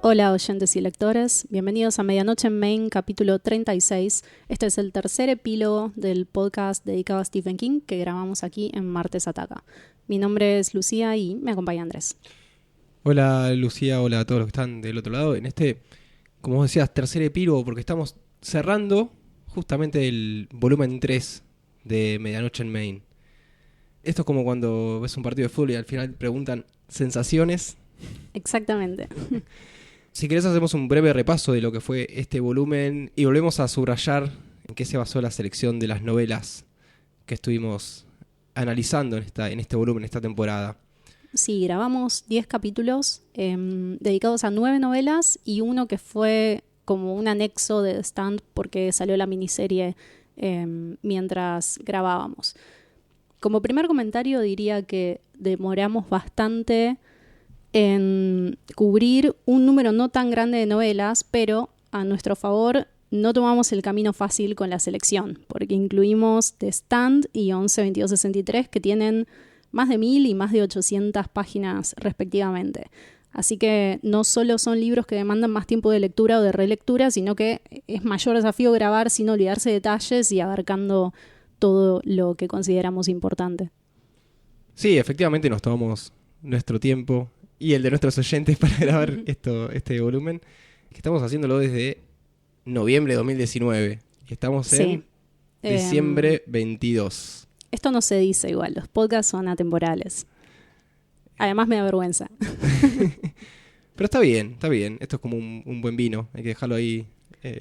Hola oyentes y lectores, bienvenidos a Medianoche en Maine, capítulo 36. Este es el tercer epílogo del podcast dedicado a Stephen King que grabamos aquí en Martes Ataca. Mi nombre es Lucía y me acompaña Andrés. Hola Lucía, hola a todos los que están del otro lado. En este, como vos decías, tercer epílogo, porque estamos cerrando justamente el volumen 3 de Medianoche en Maine. Esto es como cuando ves un partido de fútbol y al final preguntan sensaciones. Exactamente. Si querés hacemos un breve repaso de lo que fue este volumen y volvemos a subrayar en qué se basó la selección de las novelas que estuvimos analizando en este volumen, esta temporada. Sí, grabamos 10 capítulos dedicados a 9 novelas y uno que fue como un anexo de The Stand porque salió la miniserie mientras grabábamos. Como primer comentario diría que demoramos bastante en cubrir un número no tan grande de novelas, pero a nuestro favor no tomamos el camino fácil con la selección, porque incluimos The Stand y 11-22-63 que tienen más de 1000 y más de 800 páginas respectivamente. Así que no solo son libros que demandan más tiempo de lectura o de relectura, sino que es mayor desafío grabar sin olvidarse de detalles y abarcando todo lo que consideramos importante. Sí, efectivamente nos tomamos nuestro tiempo y el de nuestros oyentes para grabar este volumen, que estamos haciéndolo desde noviembre de 2019 y estamos en diciembre 22. Esto no se dice igual, los podcasts son atemporales. Además me da vergüenza. Pero está bien. Esto es como un buen vino, hay que dejarlo ahí.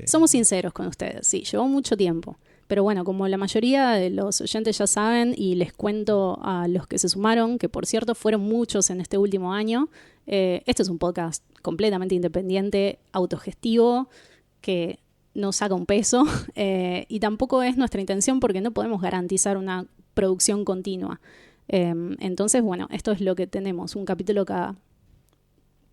Somos sinceros con ustedes, sí, llevó mucho tiempo. Pero bueno, como la mayoría de los oyentes ya saben, y les cuento a los que se sumaron, que por cierto fueron muchos en este último año, este es un podcast completamente independiente, autogestivo, que no saca un peso, y tampoco es nuestra intención porque no podemos garantizar una producción continua. Entonces, bueno, esto es lo que tenemos, un capítulo cada,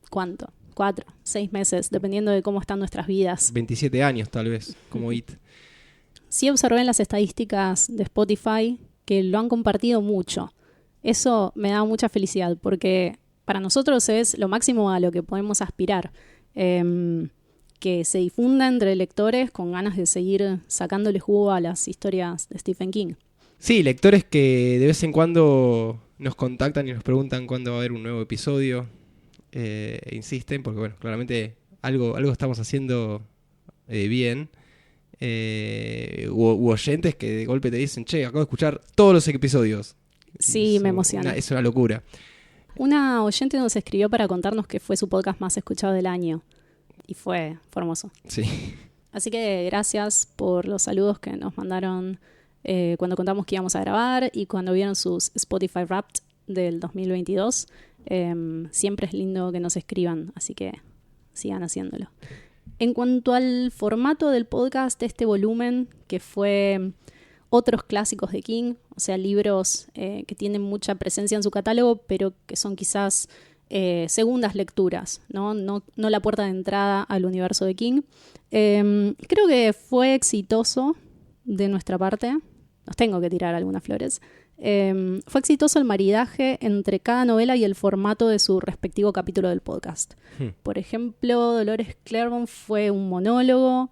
¿cuánto? 4, 6 meses, dependiendo de cómo están nuestras vidas. 27 años tal vez, como IT. Sí observé en las estadísticas de Spotify que lo han compartido mucho. Eso me da mucha felicidad porque para nosotros es lo máximo a lo que podemos aspirar. Que se difunda entre lectores con ganas de seguir sacándole jugo a las historias de Stephen King. Sí, lectores que de vez en cuando nos contactan y nos preguntan cuándo va a haber un nuevo episodio. Insisten porque, bueno, claramente algo estamos haciendo bien. U oyentes que de golpe te dicen, che, acabo de escuchar todos los episodios. Sí, me emociona. Es una locura. Una oyente nos escribió para contarnos que fue su podcast más escuchado del año. Y fue hermoso. Sí. Así que gracias por los saludos que nos mandaron cuando contamos que íbamos a grabar y cuando vieron sus Spotify Wrapped del 2022. Siempre es lindo que nos escriban, así que sigan haciéndolo. En cuanto al formato del podcast de este volumen, que fue otros clásicos de King, o sea, libros que tienen mucha presencia en su catálogo, pero que son quizás segundas lecturas, ¿no? No la puerta de entrada al universo de King. Creo que fue exitoso de nuestra parte. Nos tengo que tirar algunas flores. Fue exitoso el maridaje entre cada novela y el formato de su respectivo capítulo del podcast. Por ejemplo, Dolores Claiborne fue un monólogo.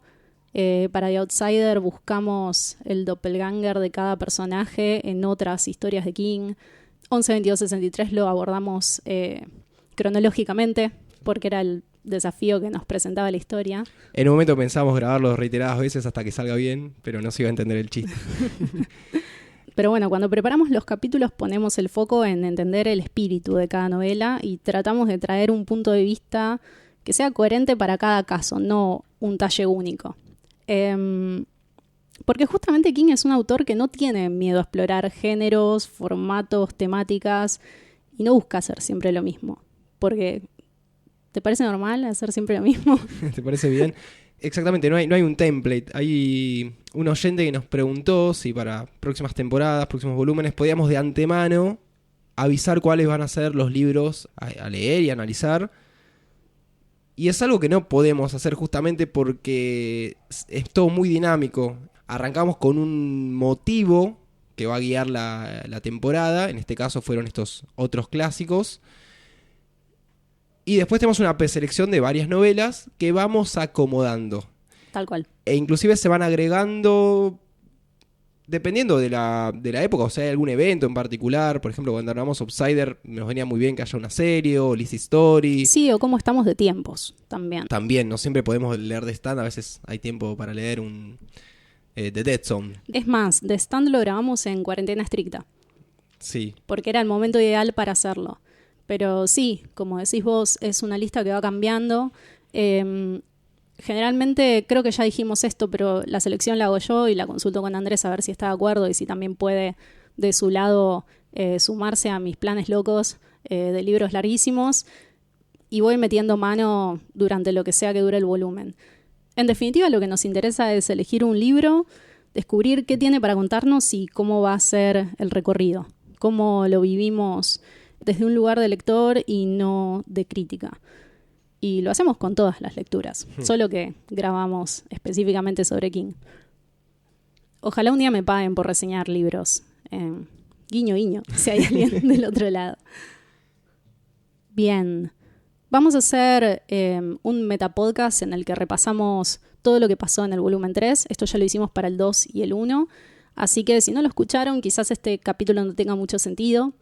Para The Outsider buscamos el doppelganger de cada personaje en otras historias de King. 11-22-63 lo abordamos cronológicamente porque era el desafío que nos presentaba la historia. En un momento pensamos grabarlo reiteradas veces hasta que salga bien, pero no se iba a entender el chiste. Pero bueno, cuando preparamos los capítulos ponemos el foco en entender el espíritu de cada novela y tratamos de traer un punto de vista que sea coherente para cada caso, no un talle único. Porque justamente King es un autor que no tiene miedo a explorar géneros, formatos, temáticas y no busca hacer siempre lo mismo. Porque, ¿te parece normal hacer siempre lo mismo? ¿Te parece bien? Exactamente, no hay un template. Hay un oyente que nos preguntó si para próximas temporadas, próximos volúmenes, podíamos de antemano avisar cuáles van a ser los libros a leer y analizar. Y es algo que no podemos hacer justamente porque es todo muy dinámico. Arrancamos con un motivo que va a guiar la temporada. En este caso fueron estos otros clásicos. Y después tenemos una preselección de varias novelas que vamos acomodando. Tal cual. E inclusive se van agregando dependiendo de la época, o sea, hay algún evento en particular. Por ejemplo, cuando grabamos Outsider, nos venía muy bien que haya una serie o Lizzie Story. Sí, o cómo estamos de tiempos también. También, no siempre podemos leer The Stand, a veces hay tiempo para leer un The Dead Zone. Es más, The Stand lo grabamos en cuarentena estricta, Sí. porque era el momento ideal para hacerlo. Pero sí, como decís vos, es una lista que va cambiando. Generalmente, creo que ya dijimos esto, pero la selección la hago yo y la consulto con Andrés a ver si está de acuerdo y si también puede de su lado sumarse a mis planes locos de libros larguísimos, y voy metiendo mano durante lo que sea que dure el volumen. En definitiva, lo que nos interesa es elegir un libro, descubrir qué tiene para contarnos y cómo va a ser el recorrido, cómo lo vivimos desde un lugar de lector y no de crítica. Y lo hacemos con todas las lecturas, solo que grabamos específicamente sobre King. Ojalá un día me paguen por reseñar libros. Guiño, guiño, si hay alguien del otro lado. Bien, vamos a hacer un metapodcast en el que repasamos todo lo que pasó en el volumen 3. Esto ya lo hicimos para el 2 y el 1. Así que si no lo escucharon, quizás este capítulo no tenga mucho sentido.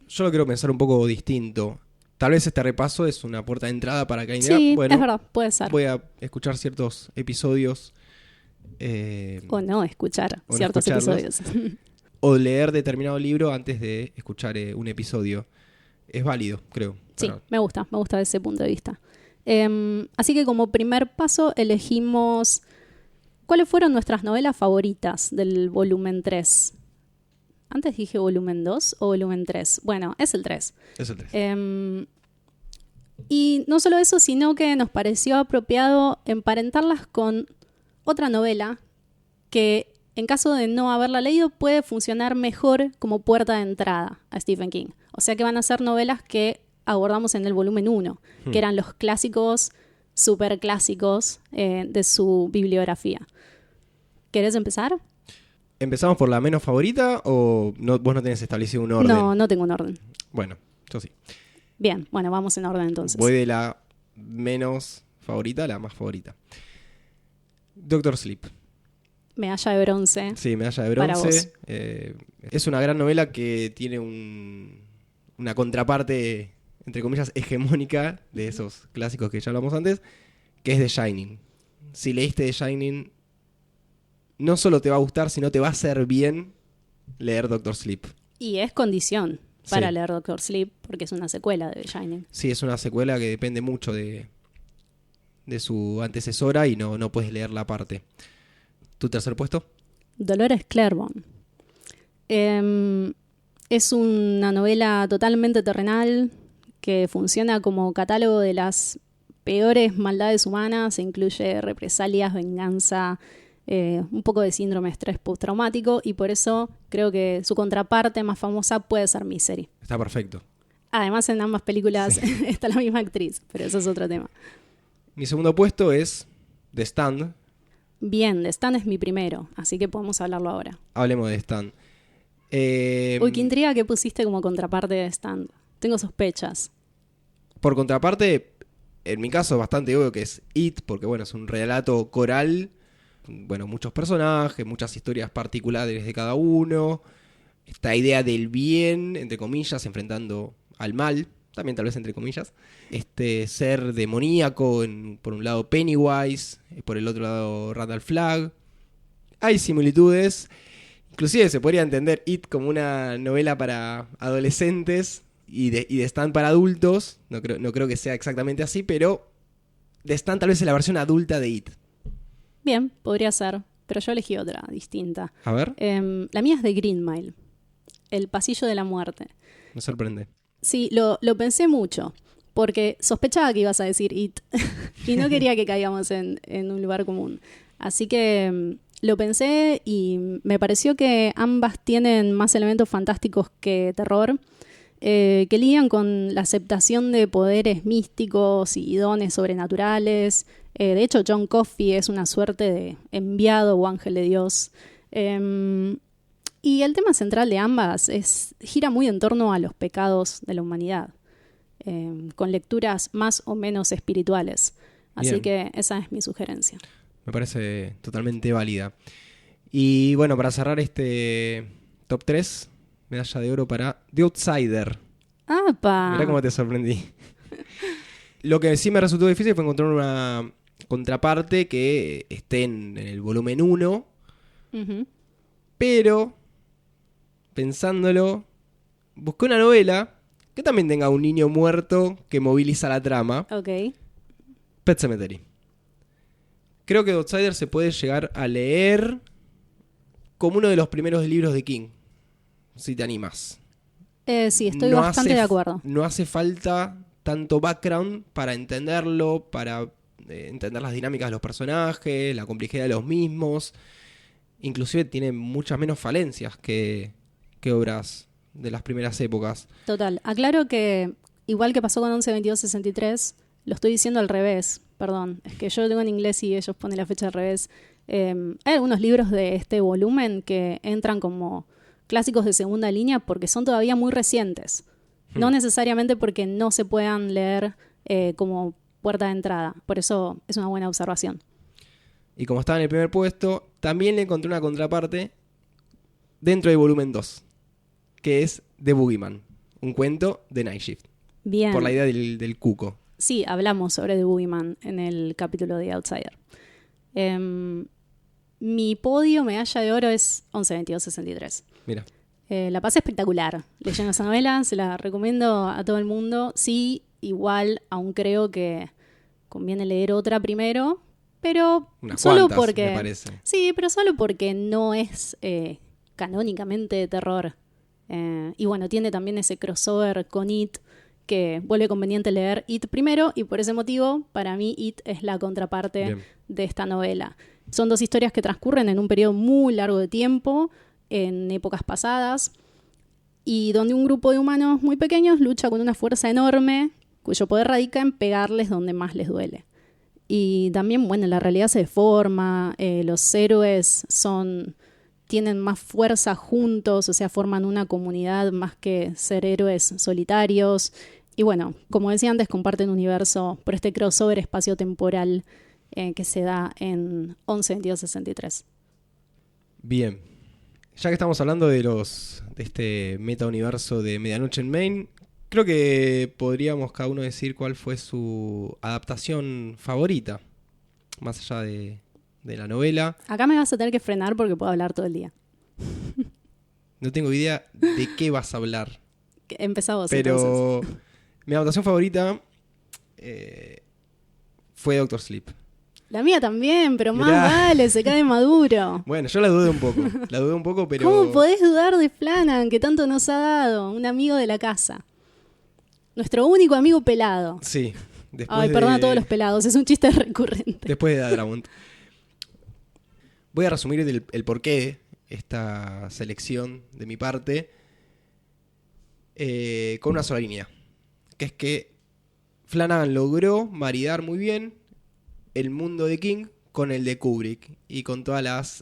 Yo lo quiero pensar un poco distinto. Tal vez este repaso es una puerta de entrada para que alguien Sí, diga, bueno, es verdad, puede ser. voy a escuchar ciertos episodios. O no escuchar o no ciertos escucharlos. episodios. O leer determinado libro antes de escuchar un episodio. Es válido, creo. Sí, Para- me gusta ese punto de vista. Así que como primer paso elegimos cuáles fueron nuestras novelas favoritas del volumen 3. Antes dije volumen 2 o volumen 3. Bueno, es el 3. Es el 3. Y no solo eso, sino que nos pareció apropiado emparentarlas con otra novela que, en caso de no haberla leído, puede funcionar mejor como puerta de entrada a Stephen King. O sea que van a ser novelas que abordamos en el volumen 1, que eran los clásicos, super clásicos de su bibliografía. ¿Querés empezar? ¿Empezamos por la menos favorita o vos no tenés establecido un orden? No tengo un orden. Bueno, yo sí. Bien, bueno, vamos en orden entonces. Voy de la menos favorita a la más favorita. Doctor Sleep. Medalla de bronce. Sí, medalla de Para bronce. vos. Es una gran novela que tiene una contraparte, entre comillas, hegemónica de esos clásicos que ya hablamos antes, que es The Shining. Si leíste The Shining, no solo te va a gustar, sino te va a hacer bien leer Doctor Sleep. Y es condición para Sí. leer Doctor Sleep, porque es una secuela de The Shining. Sí, es una secuela que depende mucho de su antecesora y no puedes leerla aparte. ¿Tu tercer puesto? Dolores Claiborne. Es una novela totalmente terrenal que funciona como catálogo de las peores maldades humanas. Incluye represalias, venganza, un poco de síndrome de estrés postraumático, y por eso creo que su contraparte más famosa puede ser Misery. Está perfecto. Además, en ambas películas está la misma actriz, pero eso es otro tema. Mi segundo puesto es The Stand. Bien, The Stand es mi primero, así que podemos hablarlo ahora. Hablemos de The Stand. Uy, qué intriga que pusiste como contraparte de The Stand. Tengo sospechas. Por contraparte, en mi caso es bastante obvio que es It, porque bueno, es un relato coral. Bueno, muchos personajes, muchas historias particulares de cada uno. Esta idea del bien, entre comillas, enfrentando al mal, también tal vez entre comillas. Este ser demoníaco, por un lado Pennywise, por el otro lado Randall Flagg. Hay similitudes. Inclusive se podría entender It como una novela para adolescentes y The Stand para adultos. No creo que sea exactamente así, pero The Stand tal vez es la versión adulta de It. Bien, podría ser, pero yo elegí otra, distinta. A ver, La mía es de Green Mile, El pasillo de la muerte. me sorprende. Sí, lo pensé mucho, porque sospechaba que ibas a decir It y no quería que caigamos en un lugar común. Así que lo pensé y me pareció que ambas tienen más elementos fantásticos que terror, que lidian con la aceptación de poderes místicos y dones sobrenaturales. De hecho, John Coffey es una suerte de enviado o ángel de Dios. Y el tema central de ambas gira muy en torno a los pecados de la humanidad. con lecturas más o menos espirituales. Así Bien. que esa es mi sugerencia. Me parece totalmente válida. Y bueno, para cerrar este top 3, medalla de oro para The Outsider. ¡Apa! Mirá cómo te sorprendí. Lo que sí me resultó difícil fue encontrar una contraparte que esté en el volumen 1, Ujú. pero pensándolo, busqué una novela que también tenga un niño muerto que moviliza la trama. Ok. Pet Sematary. Creo que The Outsider se puede llegar a leer como uno de los primeros libros de King, si te animas. Sí, estoy No bastante hace- de acuerdo. No hace falta tanto background para entenderlo, para entender las dinámicas de los personajes, la complejidad de los mismos. Inclusive tiene muchas menos falencias que obras de las primeras épocas. Total. Aclaro que, igual que pasó con 11, 22, 63, lo estoy diciendo al revés. Perdón, es que yo lo tengo en inglés y ellos ponen la fecha al revés. Hay algunos libros de este volumen que entran como clásicos de segunda línea porque son todavía muy recientes. No necesariamente porque no se puedan leer como puerta de entrada. Por eso es una buena observación. Y como estaba en el primer puesto, también le encontré una contraparte dentro del volumen 2, que es The Boogeyman, un cuento de Night Shift, Bien. por la idea del cuco. Sí, hablamos sobre The Boogeyman en el capítulo de Outsider. Mi podio medalla de oro es 11, 22, 63. Mira, La pasé espectacular leyendo esa novela, se la recomiendo a todo el mundo. Sí, igual aún creo que conviene leer otra primero, pero unas solo cuantas, porque... me parece. Sí, pero solo porque no es canónicamente de terror. Y bueno, tiene también ese crossover con It, que vuelve conveniente leer It primero, y por ese motivo, para mí, It es la contraparte Bien. de esta novela. Son dos historias que transcurren en un periodo muy largo de tiempo, en épocas pasadas, y donde un grupo de humanos muy pequeños lucha con una fuerza enorme, cuyo poder radica en pegarles donde más les duele. Y también, bueno, la realidad se deforma, los héroes tienen más fuerza juntos, o sea, forman una comunidad más que ser héroes solitarios. Y bueno, como decía antes, comparten universo por este crossover espacio-temporal que se da en 11, 22, 63. Bien. Ya que estamos hablando de este meta-universo de Medianoche en Maine, creo que podríamos cada uno decir cuál fue su adaptación favorita, más allá de la novela. Acá me vas a tener que frenar porque puedo hablar todo el día. No tengo idea de qué vas a hablar, Empezá vos, entonces. pero mi adaptación favorita fue Doctor Sleep. La mía también, pero más Mirá. vale, se cae maduro. Bueno, yo la dudé un poco, pero... ¿Cómo podés dudar de Flanagan, que tanto nos ha dado? Un amigo de la casa. Nuestro único amigo pelado. Sí. Después Ay, perdón a todos los pelados, es un chiste recurrente. Después de Adramont. Voy a resumir el porqué de esta selección de mi parte con una sola línea. Que es que Flanagan logró maridar muy bien el mundo de King con el de Kubrick y con todas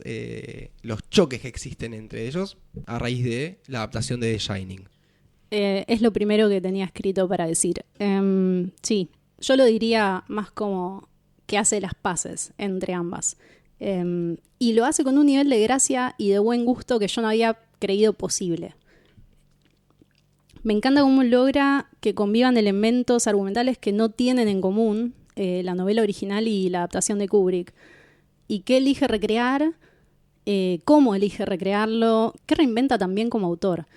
los choques que existen entre ellos a raíz de la adaptación de The Shining. Es lo primero que tenía escrito para decir. Sí, yo lo diría más como que hace las paces entre ambas. Y lo hace con un nivel de gracia y de buen gusto que yo no había creído posible. Me encanta cómo logra que convivan elementos argumentales que no tienen en común la novela original y la adaptación de Kubrick. Y qué elige recrear, cómo elige recrearlo, qué reinventa también como autor.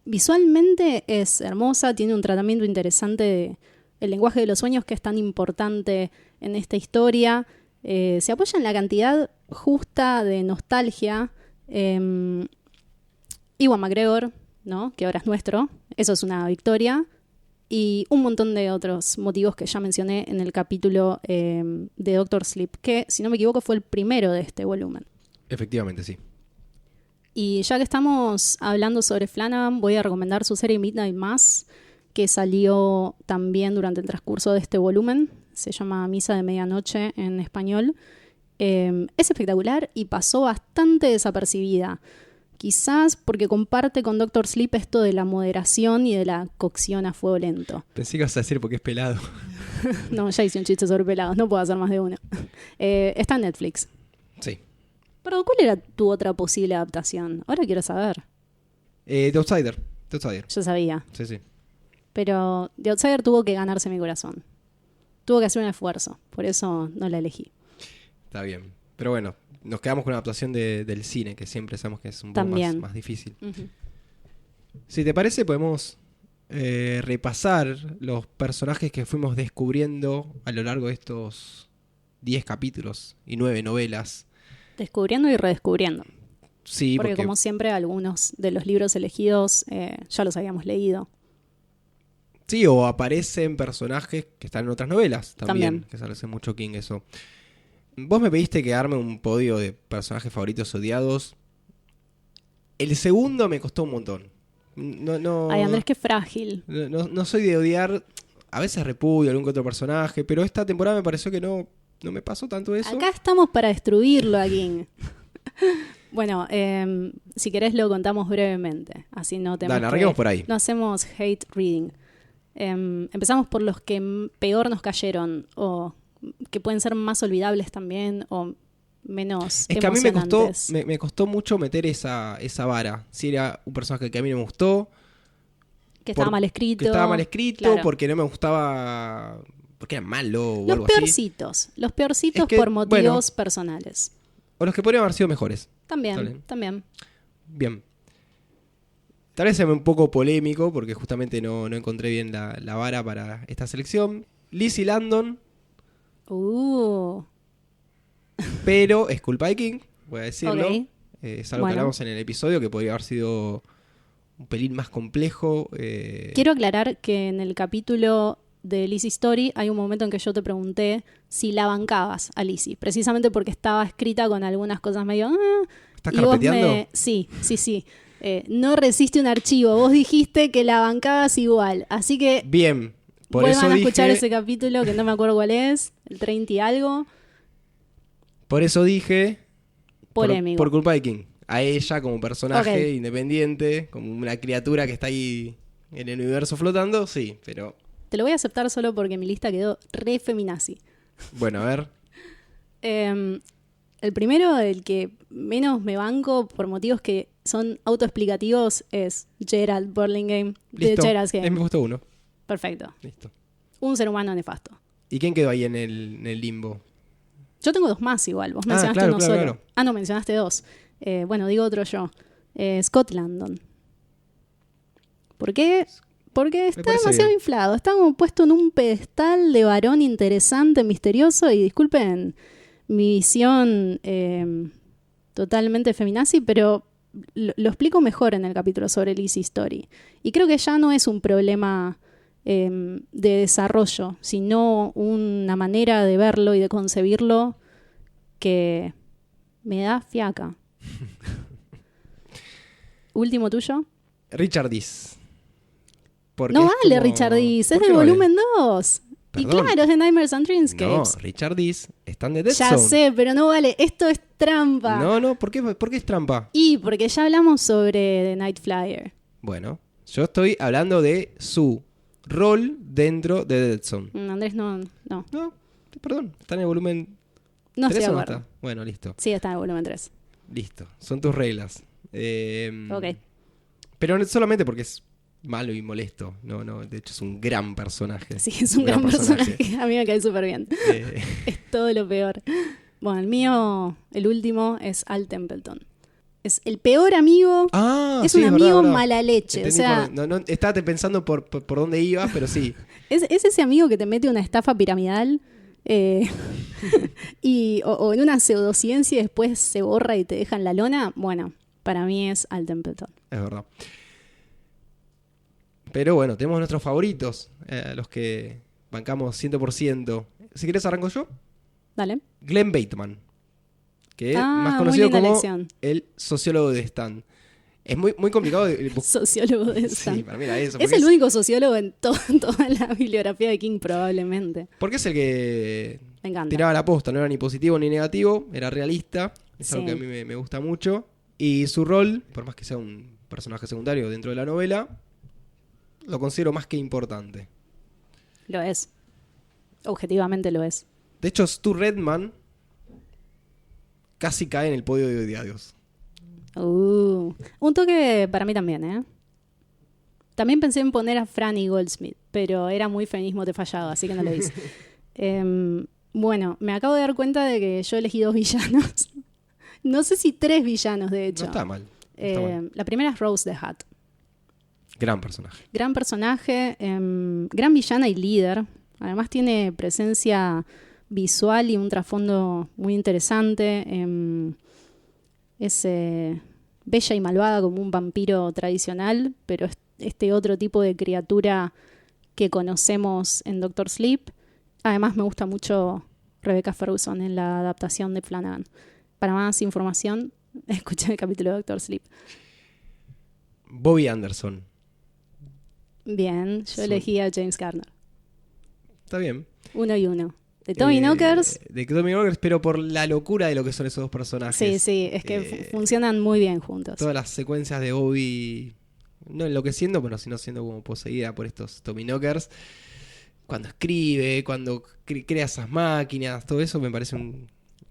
Visualmente es hermosa, tiene un tratamiento interesante del lenguaje de los sueños que es tan importante en esta historia. Se apoya en la cantidad justa de nostalgia. Ewan McGregor, ¿no? Que ahora es nuestro, eso es una victoria. Y un montón de otros motivos que ya mencioné en el capítulo de Doctor Sleep, que si no me equivoco fue el primero de este volumen. Efectivamente, sí. Y ya que estamos hablando sobre Flanagan, voy a recomendar su serie Midnight Mass, que salió también durante el transcurso de este volumen. Se llama Misa de Medianoche en español. Es espectacular y pasó bastante desapercibida. Quizás porque comparte con Doctor Sleep esto de la moderación y de la cocción a fuego lento. Pensé que ibas a decir porque es pelado. No, ya hice un chiste sobre pelados, no puedo hacer más de uno. Está en Netflix. Sí. Pero ¿cuál era tu otra posible adaptación? Ahora quiero saber. The Outsider. The Outsider. Yo sabía. Sí, sí. Pero The Outsider tuvo que ganarse mi corazón. Tuvo que hacer un esfuerzo. Por eso no la elegí. Está bien. Pero bueno, nos quedamos con la adaptación del cine, que siempre sabemos que es un poco más difícil. Uh-huh. Si te parece, podemos repasar los personajes que fuimos descubriendo a lo largo de estos 10 capítulos y 9 novelas. Descubriendo y redescubriendo. Sí, porque como siempre, algunos de los libros elegidos ya los habíamos leído. Sí, o aparecen personajes que están en otras novelas también. Que se hace mucho King eso. Vos me pediste que arme un podio de personajes favoritos odiados. El segundo me costó un montón. No, Ay, Andrés, qué frágil. No soy de odiar. A veces repudio algún que otro personaje, pero esta temporada me pareció que no me pasó tanto eso. Acá estamos para destruirlo, a King. Bueno, si querés lo contamos brevemente. Así no tenemos. Dale, arranquemos por ahí. No hacemos hate reading. Empezamos por los que peor nos cayeron o que pueden ser más olvidables también o menos es que a mí emocionantes. me costó mucho meter esa vara. Si era un personaje que a mí no me gustó. Que estaba mal escrito. Que estaba mal escrito, claro. Porque no me gustaba. Porque era malo o algo peorcitos, así. Los peorcitos es que, por motivos personales. O los que podrían haber sido mejores. También. Bien. Tal vez sea un poco polémico, porque justamente no encontré bien la vara para esta selección. Lizzie Landon. Pero es culpa de King, voy a decirlo. Okay. Es algo que hablamos en el episodio, que podría haber sido un pelín más complejo. Quiero aclarar que en el capítulo de Lizzie Story hay un momento en que yo te pregunté si la bancabas a Lizzie, precisamente porque estaba escrita con algunas cosas medio... ¿Estás carpeteando? Sí. No resiste un archivo. Vos dijiste que la bancabas igual. Así que... Bien. Vuelvan a escuchar ese capítulo, que no me acuerdo cuál es, el 30 y algo. Por eso dije... Polémico. Por culpa de King. A ella como personaje independiente, como una criatura que está ahí en el universo flotando, sí, pero... Te lo voy a aceptar solo porque mi lista quedó re feminazi. Bueno, a ver. El primero, el que menos me banco por motivos que son autoexplicativos, es Gerald Burlingame. Listo. De Gerald's Game. Me gustó uno. Perfecto. Listo. Un ser humano nefasto. ¿Y quién quedó ahí en el limbo? Yo tengo dos más igual. Vos mencionaste uno solo. Claro. Ah, no, mencionaste dos. Bueno, digo otro yo. Scott Landon. ¿Por qué? Porque está demasiado inflado. Está como puesto en un pedestal de varón interesante, misterioso. Y disculpen mi visión totalmente feminazi, pero lo explico mejor en el capítulo sobre Lizzie Story. Y creo que ya no es un problema de desarrollo, sino una manera de verlo y de concebirlo que me da fiaca. ¿Último tuyo? Richard Dees. No vale Richard Dees, es del volumen 2. Y claro, es de Nightmares and Dreamscapes. No, Richard Dees está en The Dead Ya Zone. sé, pero no vale, esto es trampa. No, ¿por qué es trampa? Y porque ya hablamos sobre The Night Flyer. Bueno, yo estoy hablando de su rol dentro de The Dead Zone. Andrés, no. No, perdón, está en el volumen No 3 estoy o de no acuerdo. está. Bueno, listo. Sí, está en el volumen 3. Listo, son tus reglas. Ok. Pero no solamente porque es malo y molesto. No, de hecho es un gran personaje. Sí, es un gran personaje. A mí me cae súper bien. Es todo lo peor. Bueno, el mío, el último, es Al Templeton. Es el peor amigo. Es un amigo mala leche. Entendí, o sea, no, estaba pensando por dónde ibas, pero sí. Es ese amigo que te mete una estafa piramidal o en una pseudociencia y después se borra y te deja en la lona. Bueno, para mí es Al Templeton. Es verdad. Pero bueno, tenemos nuestros favoritos, los que bancamos 100%. Si querés arranco yo. Dale. Glenn Bateman, que es más conocido como elección. El sociólogo de Stan. Es muy complicado. Sociólogo de Stan. Sí, para mí era eso. Es el único sociólogo en toda la bibliografía de King, probablemente. Porque es el que Me encanta. tiraba la posta, no era ni positivo ni negativo, era realista. Es algo que a mí me gusta mucho. Y su rol, por más que sea un personaje secundario dentro de la novela, lo considero más que importante. Lo es. Objetivamente lo es. De hecho, Stu Redman casi cae en el podio de odiados. Un toque para mí también, ¿eh? También pensé en poner a Franny Goldsmith, pero era muy feminismo te fallado, así que no lo hice. Bueno, me acabo de dar cuenta de que yo elegí 2 villanos. No sé si 3 villanos, de hecho. No está mal. No está mal. La primera es Rose the Hat. Gran personaje. Gran personaje, gran villana y líder. Además tiene presencia visual y un trasfondo muy interesante. Es bella y malvada como un vampiro tradicional, pero es este otro tipo de criatura que conocemos en Doctor Sleep. Además me gusta mucho Rebecca Ferguson en la adaptación de Flanagan. Para más información, escuchen el capítulo de Doctor Sleep. Bobby Anderson. Bien, yo elegí a James Garner. Está bien. 1 y 1. De Tommy Knockers. De Tommy Knockers, pero por la locura de lo que son esos dos personajes. Sí, es que funcionan muy bien juntos. Todas las secuencias de Bobby, no enloqueciendo, pero sino siendo como poseída por estos Tommy Knockers. Cuando escribe, cuando crea esas máquinas, todo eso me parece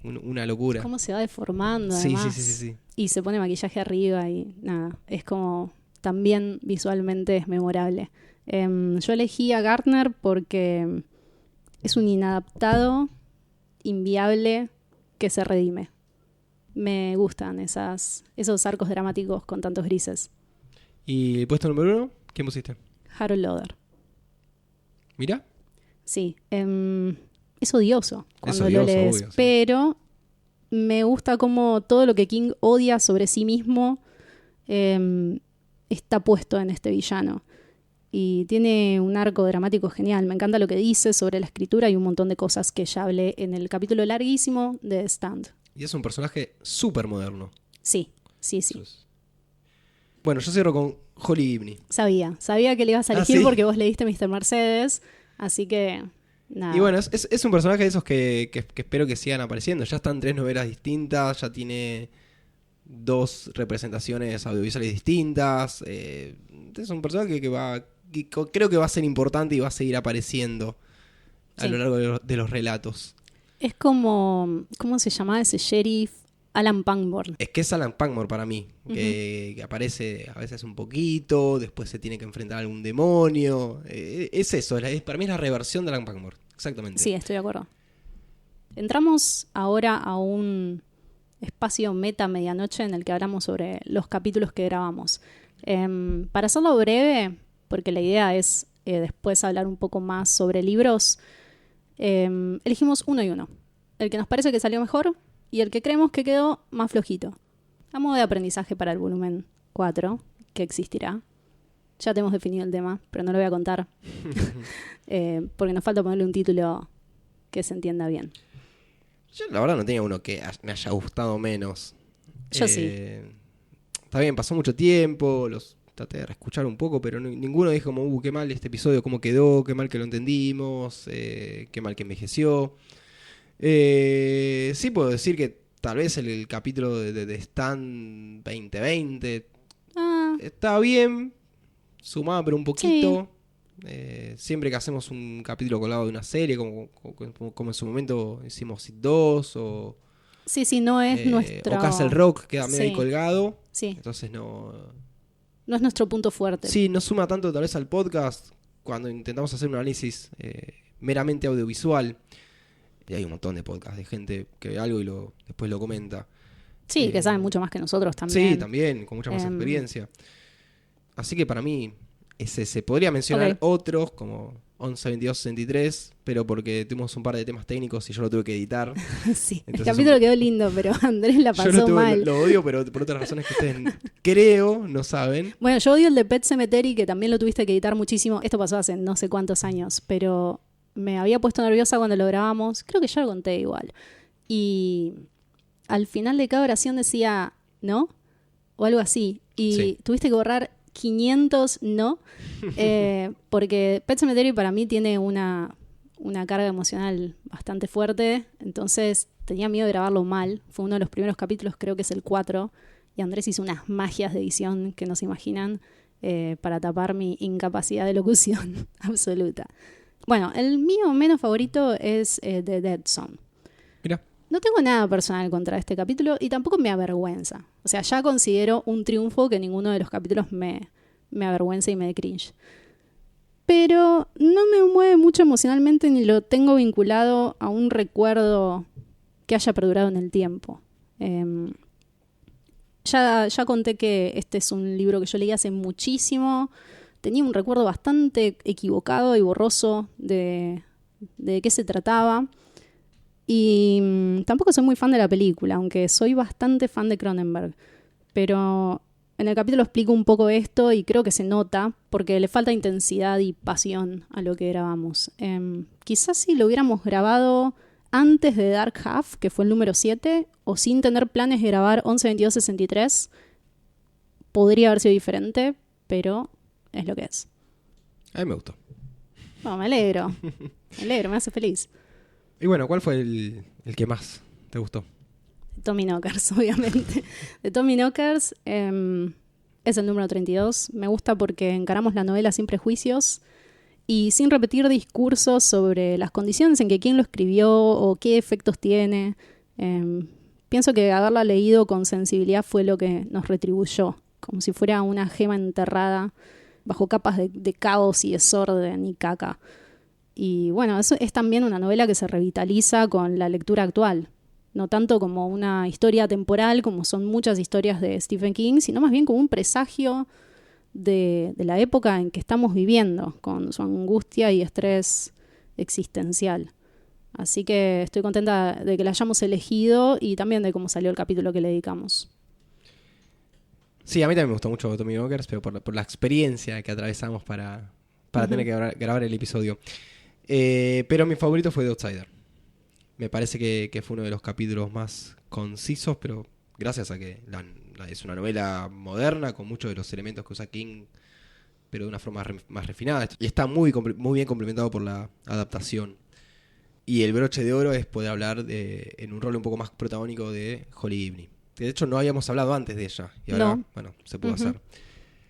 una locura. Cómo se va deformando, Sí, además. sí. Y se pone maquillaje arriba y nada, es como también visualmente es memorable. Yo elegí a Gardner porque es un inadaptado, inviable, que se redime. Me gustan esos arcos dramáticos con tantos grises. ¿Y el puesto número 1? ¿Quién pusiste? Harold Loder. ¿Mira? Sí, es odioso cuando es lo odioso, lees, obvio, sí. pero me gusta como todo lo que King odia sobre sí mismo está puesto en este villano. Y tiene un arco dramático genial. Me encanta lo que dice sobre la escritura y un montón de cosas que ya hablé en el capítulo larguísimo de The Stand. Y es un personaje súper moderno. Sí. Bueno, yo cierro con Holly Gibney. Sabía que le ibas a elegir ¿sí? porque vos leíste Mr. Mercedes, así que nada. Y bueno, es un personaje de esos que espero que sigan apareciendo. Ya están 3 novelas distintas, ya tiene 2 representaciones audiovisuales distintas. Es un personaje que creo que va a ser importante y va a seguir apareciendo a lo largo de los relatos. Es como, ¿cómo se llamaba ese sheriff? Alan Pangborn. Es que es Alan Pangborn para mí, que aparece a veces un poquito, después se tiene que enfrentar a algún demonio. Es eso, para mí es la reversión de Alan Pangborn, exactamente. Sí, estoy de acuerdo. Entramos ahora a un espacio meta medianoche en el que hablamos sobre los capítulos que grabamos. Para hacerlo breve, porque la idea es después hablar un poco más sobre libros, elegimos 1 y 1. El que nos parece que salió mejor y el que creemos que quedó más flojito. A modo de aprendizaje para el volumen 4, que existirá. Ya tenemos definido el tema, pero no lo voy a contar. Porque nos falta ponerle un título que se entienda bien. Yo la verdad no tenía uno que me haya gustado menos. Yo sí. Está bien, pasó mucho tiempo, los traté de reescuchar un poco, pero ninguno dijo como, qué mal este episodio, cómo quedó, qué mal que lo entendimos, qué mal que envejeció. Sí puedo decir que tal vez el capítulo de Stan 2020 está bien, sumaba pero un poquito. Sí. Siempre que hacemos un capítulo colgado de una serie, como en su momento hicimos It 2 o... Sí, no es nuestro... O Castle Rock, queda medio ahí colgado. Sí. Entonces no es nuestro punto fuerte. Sí, no suma tanto tal vez al podcast cuando intentamos hacer un análisis meramente audiovisual. Y hay un montón de podcasts de gente que ve algo y después lo comenta. Sí, que saben mucho más que nosotros también. Sí, también, con mucha más experiencia. Así que para mí es ese. Podría mencionar otros como 11, 22, 63, pero porque tuvimos un par de temas técnicos y yo lo tuve que editar. Sí, entonces, el capítulo quedó lindo, pero Andrés la pasó mal. Lo odio, pero por otras razones que ustedes creo no saben. Bueno, yo odio el de Pet Sematary, que también lo tuviste que editar muchísimo. Esto pasó hace no sé cuántos años, pero me había puesto nerviosa cuando lo grabamos. Creo que ya lo conté igual. Y al final de cada oración decía ¿no? O algo así. Y tuviste que borrar 500 no, porque Pet Sematary para mí tiene una carga emocional bastante fuerte, entonces tenía miedo de grabarlo mal. Fue uno de los primeros capítulos, creo que es el 4, y Andrés hizo unas magias de edición que no se imaginan para tapar mi incapacidad de locución absoluta. Bueno, el mío menos favorito es The Dead Zone. Mira. No tengo nada personal contra este capítulo y tampoco me avergüenza. O sea, ya considero un triunfo que ninguno de los capítulos me avergüenza y me dé cringe. Pero no me mueve mucho emocionalmente ni lo tengo vinculado a un recuerdo que haya perdurado en el tiempo. Ya conté que este es un libro que yo leí hace muchísimo. Tenía un recuerdo bastante equivocado y borroso de qué se trataba. Y tampoco soy muy fan de la película, aunque soy bastante fan de Cronenberg. Pero en el capítulo explico un poco esto y creo que se nota porque le falta intensidad y pasión a lo que grabamos. Quizás si lo hubiéramos grabado antes de Dark Half, que fue el número 7, o sin tener planes de grabar 11, 22, 63, podría haber sido diferente, pero es lo que es. A mí me gustó. No, me alegro, me hace feliz. Y bueno, ¿cuál fue el que más te gustó? Tommy Knockers, obviamente. De Tommy Knockers es el número 32. Me gusta porque encaramos la novela sin prejuicios y sin repetir discursos sobre las condiciones en que quién lo escribió o qué efectos tiene. Pienso que haberla leído con sensibilidad fue lo que nos retribuyó, como si fuera una gema enterrada bajo capas de caos y desorden y caca. Y bueno, eso es también una novela que se revitaliza con la lectura actual. No tanto como una historia temporal, como son muchas historias de Stephen King, sino más bien como un presagio de la época en que estamos viviendo, con su angustia y estrés existencial. Así que estoy contenta de que la hayamos elegido y también de cómo salió el capítulo que le dedicamos. Sí, a mí también me gustó mucho Tommy Knockers, pero por la experiencia que atravesamos para tener que grabar el episodio. Pero mi favorito fue The Outsider. Me parece que fue uno de los capítulos más concisos, pero gracias a que es una novela moderna con muchos de los elementos que usa King, pero de una forma más refinada. Y está muy bien complementado por la adaptación. Y el broche de oro es poder hablar en un rol un poco más protagónico de Holly Gibney. Que de hecho no habíamos hablado antes de ella. Y ahora, bueno, se pudo hacer.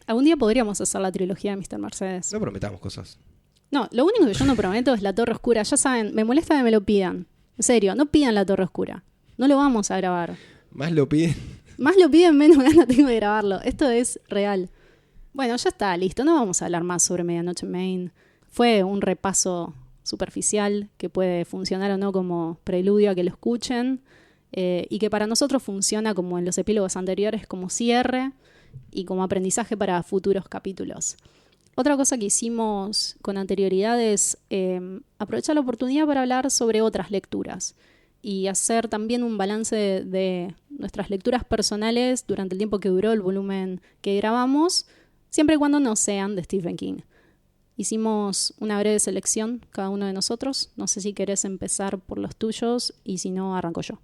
Algún día podríamos hacer la trilogía de Mr. Mercedes. No prometamos cosas. No, lo único que yo no prometo es la Torre Oscura. Ya saben, me molesta que me lo pidan. En serio, no pidan la Torre Oscura. No lo vamos a grabar. Más lo piden, menos ganas tengo de grabarlo. Esto es real. Bueno, ya está, listo. No vamos a hablar más sobre Medianoche en Maine. Fue un repaso superficial que puede funcionar o no como preludio a que lo escuchen. Y que para nosotros funciona como en los epílogos anteriores, como cierre y como aprendizaje para futuros capítulos. Otra cosa que hicimos con anterioridad es aprovechar la oportunidad para hablar sobre otras lecturas y hacer también un balance de nuestras lecturas personales durante el tiempo que duró el volumen que grabamos, siempre y cuando no sean de Stephen King. Hicimos una breve selección cada uno de nosotros. No sé si querés empezar por los tuyos y si no, arranco yo.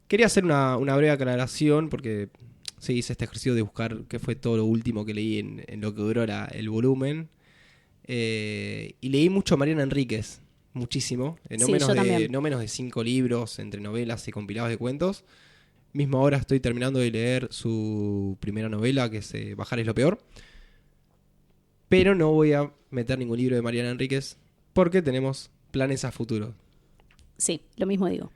Quería hacer una breve aclaración porque sí, hice este ejercicio de buscar qué fue todo lo último que leí en lo que duró el volumen. Y leí mucho a Mariana Enríquez, muchísimo. No menos de 5 libros entre novelas y compilados de cuentos. Mismo ahora estoy terminando de leer su primera novela, que es Bajar es lo peor. Pero no voy a meter ningún libro de Mariana Enríquez porque tenemos planes a futuro. Sí, lo mismo digo.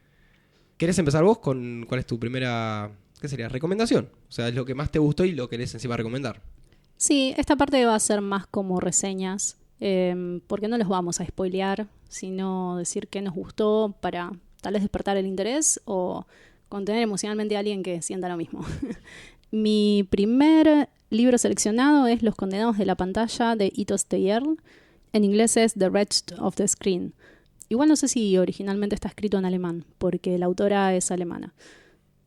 ¿Querés empezar vos con cuál es tu primera, qué sería, recomendación? O sea, es lo que más te gustó y lo querés encima recomendar. Sí, esta parte va a ser más como reseñas, porque no los vamos a spoilear, sino decir qué nos gustó para tal vez despertar el interés o contener emocionalmente a alguien que sienta lo mismo. Mi primer libro seleccionado es Los condenados de la pantalla de Ito Steyer. En inglés es The Wretched of the Screen. Igual no sé si originalmente está escrito en alemán, porque la autora es alemana.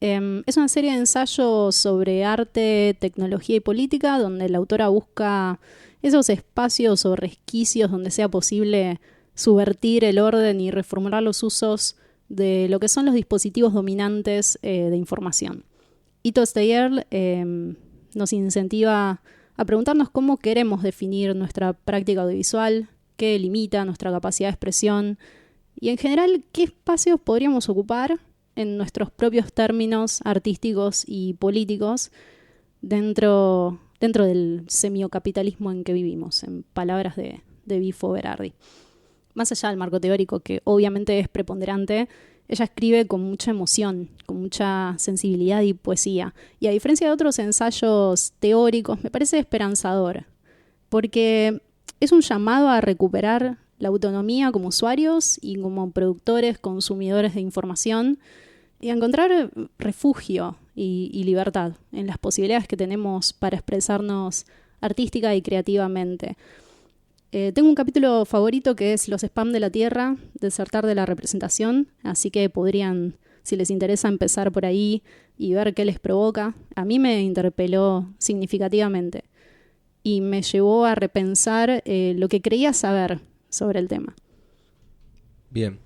Es una serie de ensayos sobre arte, tecnología y política, donde la autora busca esos espacios o resquicios donde sea posible subvertir el orden y reformular los usos de lo que son los dispositivos dominantes de información. Ito Steyer nos incentiva a preguntarnos cómo queremos definir nuestra práctica audiovisual, qué limita nuestra capacidad de expresión y en general qué espacios podríamos ocupar en nuestros propios términos artísticos y políticos dentro del semiocapitalismo en que vivimos, en palabras de Bifo Berardi. Más allá del marco teórico, que obviamente es preponderante, ella escribe con mucha emoción, con mucha sensibilidad y poesía. Y a diferencia de otros ensayos teóricos, me parece esperanzador, porque es un llamado a recuperar la autonomía como usuarios y como productores, consumidores de información, y a encontrar refugio y libertad en las posibilidades que tenemos para expresarnos artística y creativamente. Tengo un capítulo favorito que es Los spam de la Tierra, desertar de la representación, así que podrían, si les interesa, empezar por ahí y ver qué les provoca. A mí me interpeló significativamente y me llevó a repensar lo que creía saber sobre el tema. Bien,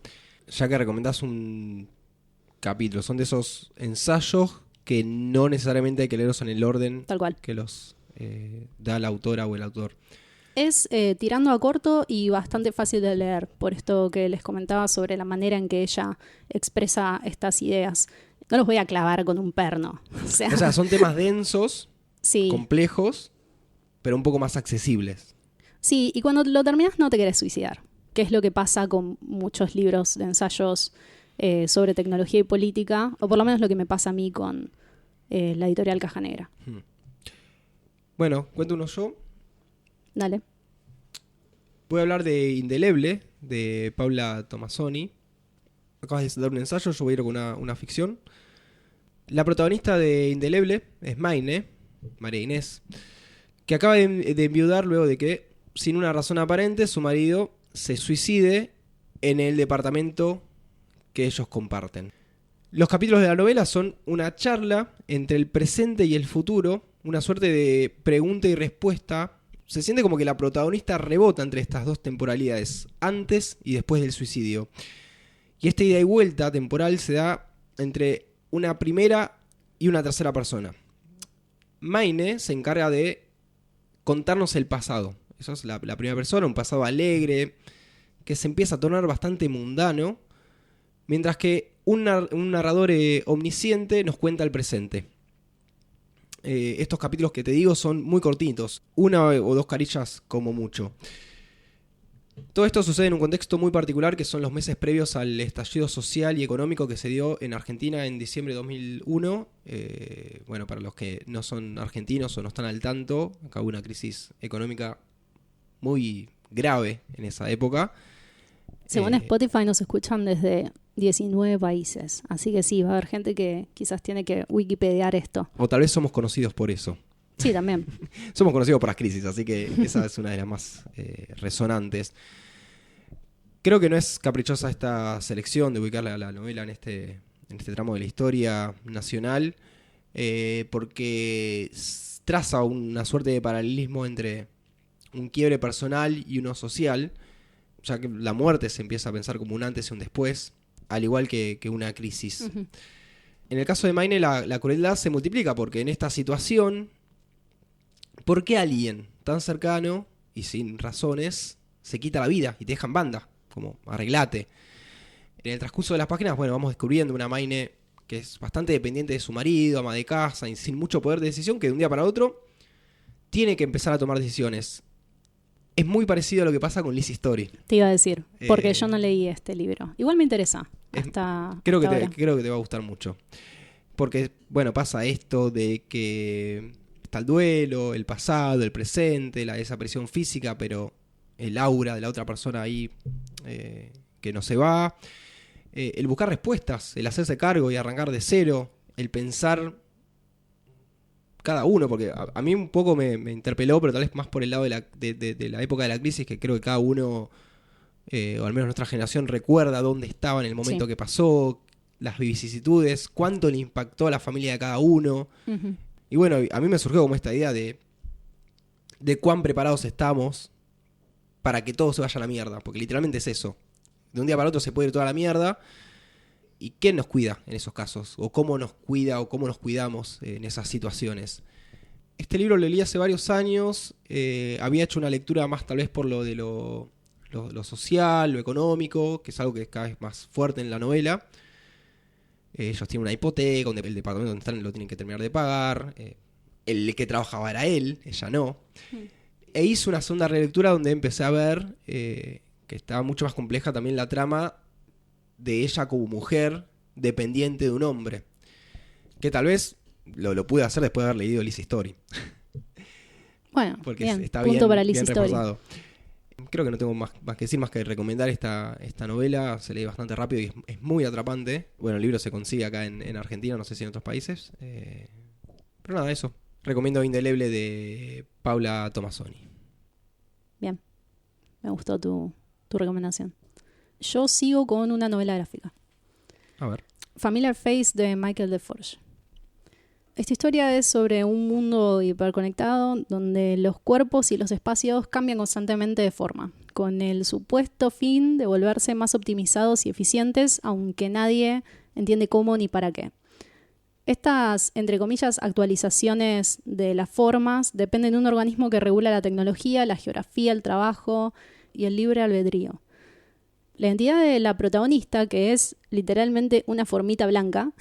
ya que recomendás un capítulo, son de esos ensayos que no necesariamente hay que leerlos en el orden Tal cual. que los da la autora o el autor. Es tirando a corto y bastante fácil de leer, por esto que les comentaba sobre la manera en que ella expresa estas ideas. No los voy a clavar con un perno. O sea, Son temas densos, sí. complejos, pero un poco más accesibles. Sí, y cuando lo terminas no te querés suicidar, que es lo que pasa con muchos libros de ensayos sobre tecnología y política, o por lo menos lo que me pasa a mí con la editorial Caja Negra. Bueno, cuento uno yo. Dale. Voy a hablar de Indeleble, de Paula Tomassoni. Acabas de dar un ensayo, yo voy a ir con una ficción. La protagonista de Indeleble es Maine, María Inés, que acaba de enviudar luego de que, sin una razón aparente, su marido se suicide en el departamento que ellos comparten. Los capítulos de la novela son una charla entre el presente y el futuro, una suerte de pregunta y respuesta. Se siente como que la protagonista rebota entre estas dos temporalidades, antes y después del suicidio. Y esta ida y vuelta temporal se da entre una primera y una tercera persona. Maine se encarga de contarnos el pasado. Esa es la primera persona, un pasado alegre, que se empieza a tornar bastante mundano, mientras que un narrador omnisciente nos cuenta el presente. Estos capítulos que te digo son muy cortitos, una o dos carillas como mucho. Todo esto sucede en un contexto muy particular, que son los meses previos al estallido social y económico que se dio en Argentina en diciembre de 2001. Bueno, para los que no son argentinos o no están al tanto, acá hubo una crisis económica muy grave en esa época. Según Spotify nos escuchan desde 19 países, así que sí, va a haber gente que quizás tiene que wikipediar esto. O tal vez somos conocidos por eso. Sí, también. Somos conocidos por las crisis, así que esa es una de las más resonantes. Creo que no es caprichosa esta selección de ubicar la novela en este tramo de la historia nacional, porque traza una suerte de paralelismo entre un quiebre personal y uno social, ya que la muerte se empieza a pensar como un antes y un después, al igual que una crisis. Uh-huh. En el caso de Maine la crueldad se multiplica, porque en esta situación, ¿por qué alguien tan cercano y sin razones se quita la vida y te deja en banda? Como arreglate. En el transcurso de las páginas, bueno, vamos descubriendo una Maine que es bastante dependiente de su marido, ama de casa y sin mucho poder de decisión, que de un día para otro tiene que empezar a tomar decisiones. Es muy parecido a lo que pasa con Lizzie Story. Te iba a decir, porque yo no leí este libro. Igual me interesa. Creo que te va a gustar mucho. Porque, bueno, pasa esto de que está el duelo, el pasado, el presente, la desaparición física, pero el aura de la otra persona ahí que no se va. El buscar respuestas, el hacerse cargo y arrancar de cero, el pensar cada uno, porque a mí un poco me interpeló, pero tal vez más por el lado de la época de la crisis, que creo que cada uno, o al menos nuestra generación, recuerda dónde estaba en el momento que pasó, las vicisitudes, cuánto le impactó a la familia de cada uno. Uh-huh. Y bueno, a mí me surgió como esta idea de cuán preparados estamos para que todo se vaya a la mierda, porque literalmente es eso. De un día para otro se puede ir toda la mierda. ¿Y quién nos cuida en esos casos? ¿O cómo nos cuida o cómo nos cuidamos en esas situaciones? Este libro lo leí hace varios años. Había hecho una lectura más tal vez por lo de lo social, lo económico, que es algo que es cada vez más fuerte en la novela. Ellos tienen una hipoteca, el departamento donde están lo tienen que terminar de pagar. el que trabajaba era él, ella no. E hice una segunda relectura donde empecé a ver que estaba mucho más compleja también la trama de ella como mujer dependiente de un hombre. Que tal vez lo pude hacer después de haber leído Lizzie Story. Bueno, porque bien, está punto bien, para bien Lizzie Story. repasado. Creo que no tengo más que decir, más que recomendar esta novela. Se lee bastante rápido y es muy atrapante. Bueno, el libro se consigue acá en Argentina, no sé si en otros países. Pero nada, eso. Recomiendo Indeleble de Paula Tomasoni. Bien, me gustó tu recomendación. Yo sigo con una novela gráfica. A ver. Familiar Face de Michael DeForge. Esta historia es sobre un mundo hiperconectado donde los cuerpos y los espacios cambian constantemente de forma, con el supuesto fin de volverse más optimizados y eficientes, aunque nadie entiende cómo ni para qué. Estas, entre comillas, actualizaciones de las formas dependen de un organismo que regula la tecnología, la geografía, el trabajo y el libre albedrío. La identidad de la protagonista, que es literalmente una formita blanca,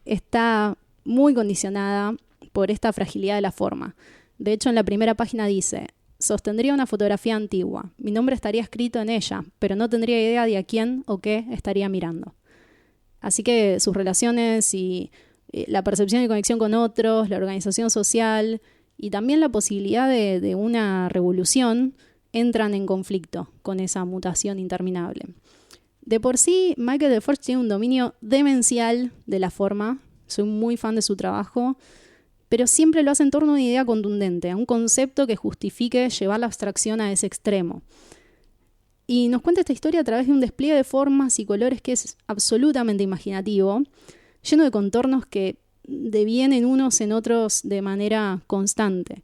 está muy condicionada por esta fragilidad de la forma. De hecho, en la primera página dice: sostendría una fotografía antigua. Mi nombre estaría escrito en ella, pero no tendría idea de a quién o qué estaría mirando. Así que sus relaciones y la percepción y conexión con otros, la organización social y también la posibilidad de una revolución entran en conflicto con esa mutación interminable. De por sí, Michael DeForge tiene un dominio demencial de la forma. Soy muy fan de su trabajo, pero siempre lo hace en torno a una idea contundente, a un concepto que justifique llevar la abstracción a ese extremo. Y nos cuenta esta historia a través de un despliegue de formas y colores que es absolutamente imaginativo, lleno de contornos que devienen unos en otros de manera constante.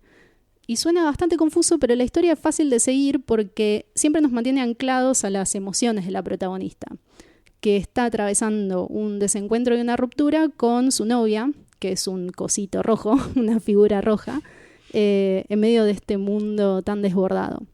Y suena bastante confuso, pero la historia es fácil de seguir porque siempre nos mantiene anclados a las emociones de la protagonista, que está atravesando un desencuentro y una ruptura con su novia, que es un cosito rojo, una figura roja, en medio de este mundo tan desbordado.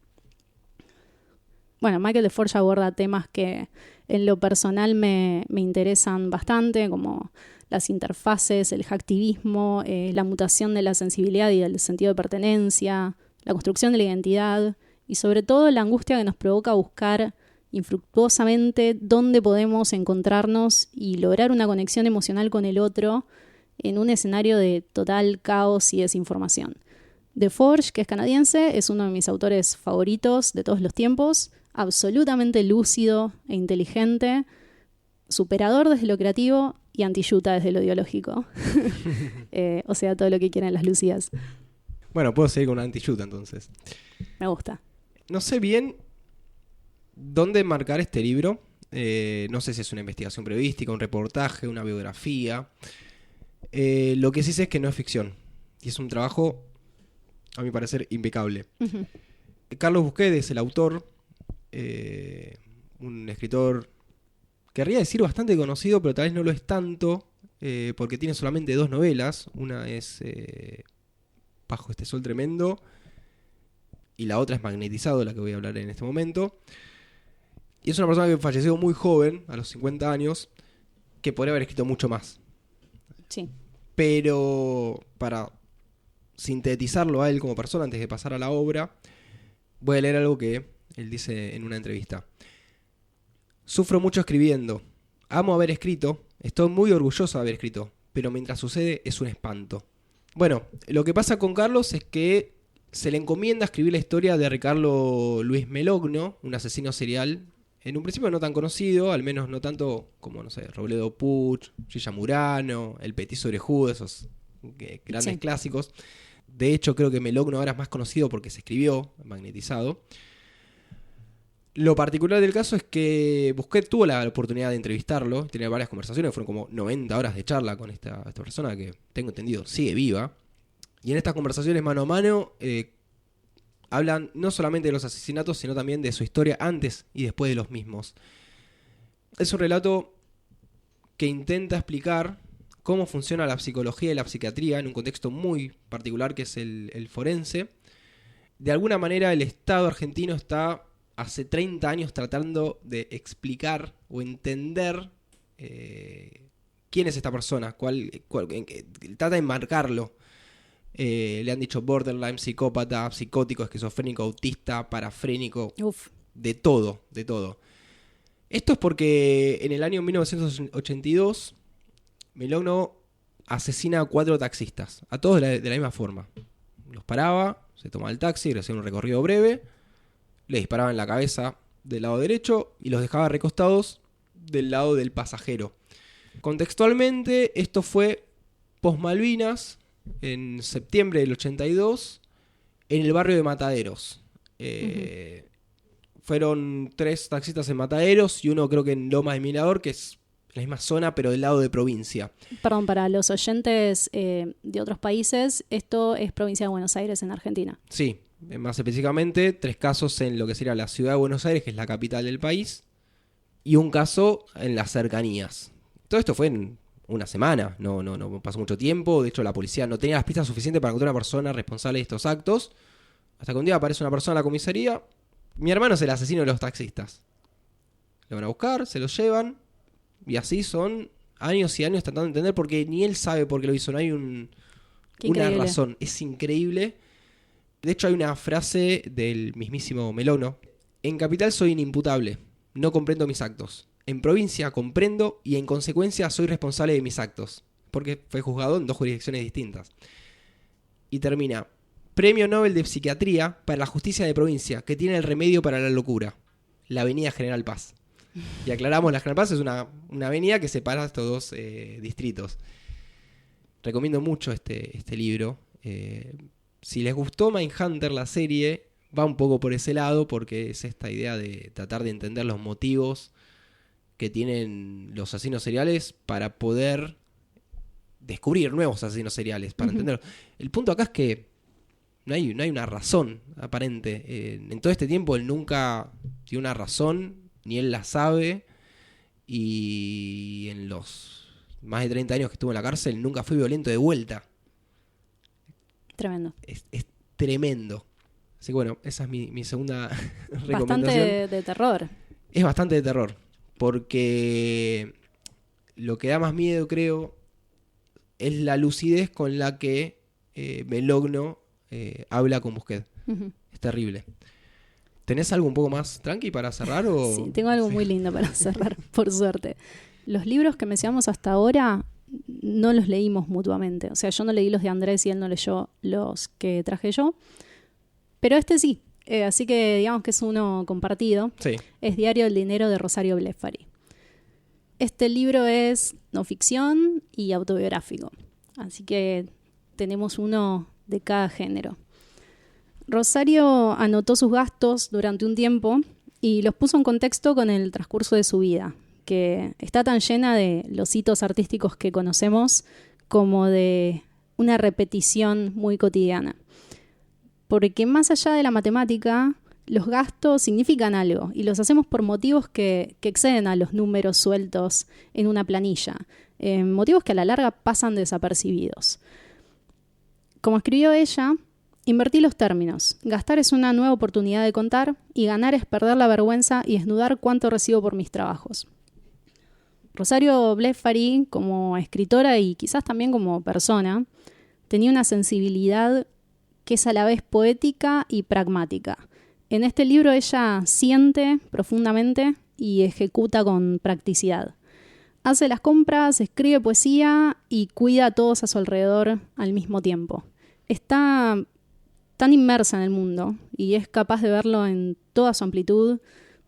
Bueno, Michael DeForge aborda temas que en lo personal me interesan bastante, como las interfaces, el hacktivismo, la mutación de la sensibilidad y del sentido de pertenencia, la construcción de la identidad y sobre todo la angustia que nos provoca buscar infructuosamente dónde podemos encontrarnos y lograr una conexión emocional con el otro en un escenario de total caos y desinformación. DeForge, que es canadiense, es uno de mis autores favoritos de todos los tiempos, absolutamente lúcido e inteligente, superador desde lo creativo y anti-yuta desde lo ideológico. O sea, todo lo que quieren las Lucías. Bueno, puedo seguir con anti-yuta entonces. Me gusta. No sé bien dónde marcar este libro. No sé si es una investigación periodística, un reportaje, una biografía. Lo que sí sé es que no es ficción. Y es un trabajo, a mi parecer, impecable. Uh-huh. Carlos Busquet es el autor. Un escritor, querría decir bastante conocido, pero tal vez no lo es tanto, porque tiene solamente 2 novelas. Una es Bajo este sol tremendo y la otra es Magnetizado, la que voy a hablar en este momento. Y es una persona que falleció muy joven, a los 50 años, que podría haber escrito mucho más. Sí. Pero para sintetizarlo a él como persona antes de pasar a la obra, voy a leer algo que él dice en una entrevista. Sufro mucho escribiendo. Amo haber escrito. Estoy muy orgulloso de haber escrito. Pero mientras sucede es un espanto. Bueno, lo que pasa con Carlos es que se le encomienda escribir la historia de Ricardo Luis Melogno, un asesino serial, en un principio no tan conocido, al menos no tanto como, no sé, Robledo Puch, Gilla Murano, El Petiso Orejudo, esos grandes clásicos. De hecho, creo que Melogno ahora es más conocido porque se escribió Magnetizado. Lo particular del caso es que Busquet tuvo la oportunidad de entrevistarlo, tenía varias conversaciones, fueron como 90 horas de charla con esta persona que, tengo entendido, sigue viva. Y en estas conversaciones mano a mano hablan no solamente de los asesinatos, sino también de su historia antes y después de los mismos. Es un relato que intenta explicar cómo funciona la psicología y la psiquiatría en un contexto muy particular que es el forense. De alguna manera el Estado argentino está hace 30 años tratando de explicar o entender quién es esta persona, trata de enmarcarlo. Le han dicho borderline, psicópata, psicótico, esquizofrénico, autista, parafrénico, Uf. de todo, de todo. Esto es porque en el año 1982 Melogno asesina a 4 taxistas, a todos de la misma forma. Los paraba, se tomaba el taxi, le hacía un recorrido breve, le disparaba en la cabeza del lado derecho y los dejaba recostados del lado del pasajero. Contextualmente, esto fue post-Malvinas, en septiembre del 82, en el barrio de Mataderos. Fueron 3 taxistas en Mataderos y uno creo que en Lomas de Mirador, que es la misma zona, pero del lado de provincia. Perdón, para los oyentes de otros países, esto es provincia de Buenos Aires, en Argentina. Sí, más específicamente 3 casos en lo que sería la ciudad de Buenos Aires, que es la capital del país, y un caso en las cercanías. Todo esto fue en una semana, no pasó mucho tiempo. De hecho, la policía no tenía las pistas suficientes para encontrar a una persona responsable de estos actos. Hasta que un día aparece una persona en la comisaría. Mi hermano es el asesino de los taxistas. Lo van a buscar, se lo llevan, y así son años y años tratando de entender, porque ni él sabe por qué lo hizo. No hay una razón. Es increíble. De hecho, hay una frase del mismísimo Melogno: en capital soy inimputable, no comprendo mis actos. En provincia comprendo y en consecuencia soy responsable de mis actos, porque fue juzgado en 2 jurisdicciones distintas. Y termina: Premio Nobel de Psiquiatría para la Justicia de Provincia, que tiene el remedio para la locura, la Avenida General Paz. Y aclaramos, la General Paz es una avenida que separa estos 2 distritos. Recomiendo mucho este libro. Si les gustó Mindhunter, la serie, va un poco por ese lado, porque es esta idea de tratar de entender los motivos que tienen los asesinos seriales para poder descubrir nuevos asesinos seriales, para entenderlo. El punto acá es que no hay una razón aparente. En todo este tiempo él nunca dio una razón, ni él la sabe, y en los más de 30 años que estuvo en la cárcel nunca fue violento de vuelta. Tremendo. Es tremendo. Así que bueno, esa es mi segunda recomendación. Bastante de terror. Es bastante de terror, porque lo que da más miedo, creo, es la lucidez con la que Melogno habla con Busquets. Es terrible. ¿Tenés algo un poco más tranqui para cerrar? O... Sí, tengo algo muy lindo para cerrar, por suerte. Los libros que mencionamos hasta ahora no los leímos mutuamente. O sea, yo no leí los de Andrés y él no leyó los que traje yo. Pero este sí. Así que digamos que es uno compartido. Sí. Es Diario del Dinero de Rosario Blefari. Este libro es no ficción y autobiográfico. Así que tenemos uno de cada género. Rosario anotó sus gastos durante un tiempo y los puso en contexto con el transcurso de su vida, que está tan llena de los hitos artísticos que conocemos como de una repetición muy cotidiana. Porque más allá de la matemática, los gastos significan algo y los hacemos por motivos que exceden a los números sueltos en una planilla, motivos que a la larga pasan desapercibidos. Como escribió ella, invertí los términos. Gastar es una nueva oportunidad de contar y ganar es perder la vergüenza y desnudar cuánto recibo por mis trabajos. Rosario Blefari, como escritora y quizás también como persona, tenía una sensibilidad que es a la vez poética y pragmática. En este libro ella siente profundamente y ejecuta con practicidad. Hace las compras, escribe poesía y cuida a todos a su alrededor al mismo tiempo. Está tan inmersa en el mundo y es capaz de verlo en toda su amplitud,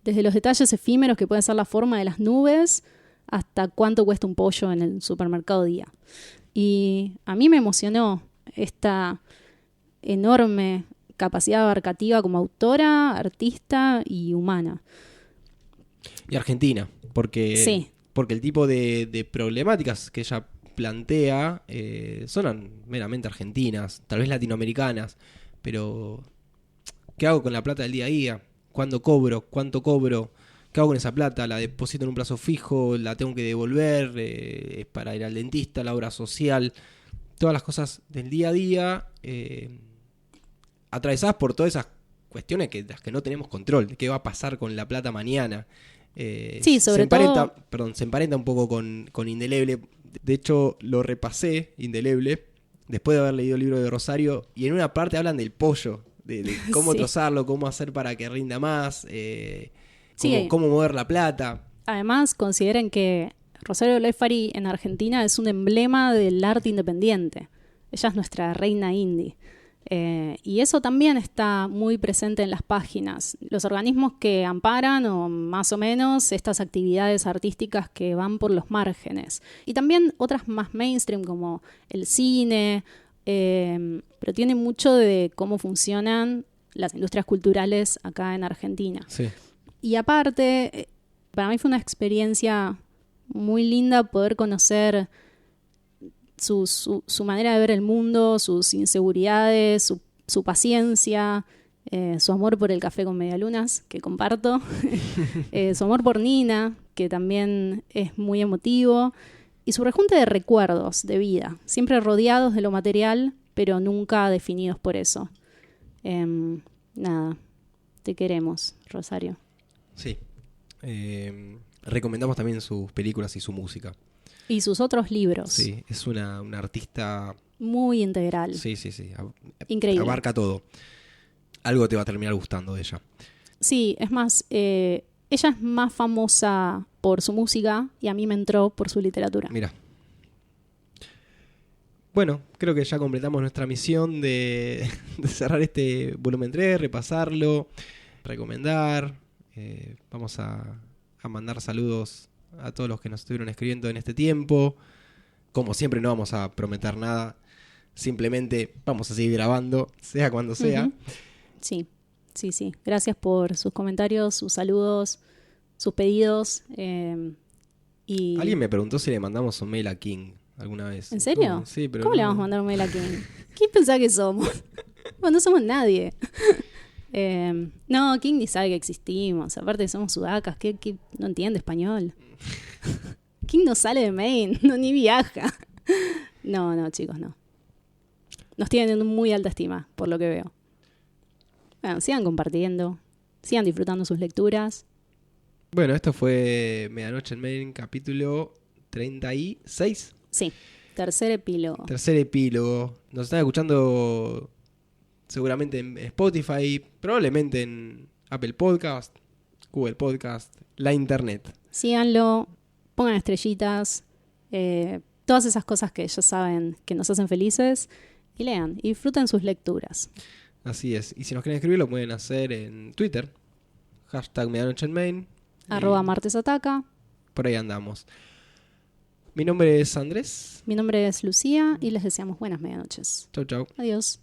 desde los detalles efímeros que pueden ser la forma de las nubes hasta cuánto cuesta un pollo en el supermercado día. Y a mí me emocionó esta enorme capacidad abarcativa como autora, artista y humana. Y argentina, porque, sí. Porque el tipo de problemáticas que ella plantea son meramente argentinas, tal vez latinoamericanas, pero ¿qué hago con la plata del día a día? ¿Cuándo cobro? ¿Cuánto cobro? ¿Qué hago con esa plata? ¿La deposito en un plazo fijo? ¿La tengo que devolver? ¿Es para ir al dentista? ¿La obra social? Todas las cosas del día a día atravesadas por todas esas cuestiones de las que no tenemos control. ¿Qué va a pasar con la plata mañana? Sí, sobre todo... se emparenta un poco con Indeleble. De hecho, lo repasé, Indeleble, después de haber leído el libro de Rosario, y en una parte hablan del pollo, de cómo Sí. trozarlo, cómo hacer para que rinda más, Sí. cómo mover la plata. Además, consideren que Rosario Blefari en Argentina es un emblema del arte independiente. Ella es nuestra reina indie. Y eso también está muy presente en las páginas. Los organismos que amparan, o más o menos, estas actividades artísticas que van por los márgenes. Y también otras más mainstream, como el cine, pero tiene mucho de cómo funcionan las industrias culturales acá en Argentina. Sí. Y aparte, para mí fue una experiencia muy linda poder conocer su manera de ver el mundo, sus inseguridades, su paciencia, su amor por el café con medialunas, que comparto, su amor por Nina, que también es muy emotivo, y su rejunte de recuerdos de vida, siempre rodeados de lo material, pero nunca definidos por eso. Nada, te queremos, Rosario. Sí. Recomendamos también sus películas y su música. Y sus otros libros. Sí, es una artista... Muy integral. Sí. Increíble. Abarca todo. Algo te va a terminar gustando de ella. Sí, es más, ella es más famosa por su música y a mí me entró por su literatura. Mira. Bueno, creo que ya completamos nuestra misión de cerrar este volumen 3, repasarlo, recomendar. Vamos a mandar saludos a todos los que nos estuvieron escribiendo en este tiempo. Como siempre, no vamos a prometer nada. Simplemente vamos a seguir grabando, sea cuando sea. Uh-huh. Sí. Gracias por sus comentarios, sus saludos, sus pedidos. Y... Alguien me preguntó si le mandamos un mail a King alguna vez. ¿En serio? Sí, pero ¿Cómo le no. vamos a mandar un mail a quién? ¿Quién pensaba que somos? Bueno, no somos nadie. No, King ni sabe que existimos. Aparte somos sudacas, que no entiende español. King no sale de Maine, no, ni viaja. No, chicos, no. Nos tienen en muy alta estima, por lo que veo. Bueno, sigan compartiendo, sigan disfrutando sus lecturas. Bueno, esto fue Medianoche en Maine, capítulo 36. Sí, tercer epílogo. Tercer epílogo. Nos están escuchando seguramente en Spotify, probablemente en Apple Podcast, Google Podcast, la internet. Síganlo, pongan estrellitas, todas esas cosas que ya saben que nos hacen felices, y lean, y disfruten sus lecturas. Así es. Y si nos quieren escribir, lo pueden hacer en Twitter. #Medianoche en Maine. @martesataca. Por ahí andamos. Mi nombre es Andrés. Mi nombre es Lucía y les deseamos buenas medianoches. Chau, chau. Adiós.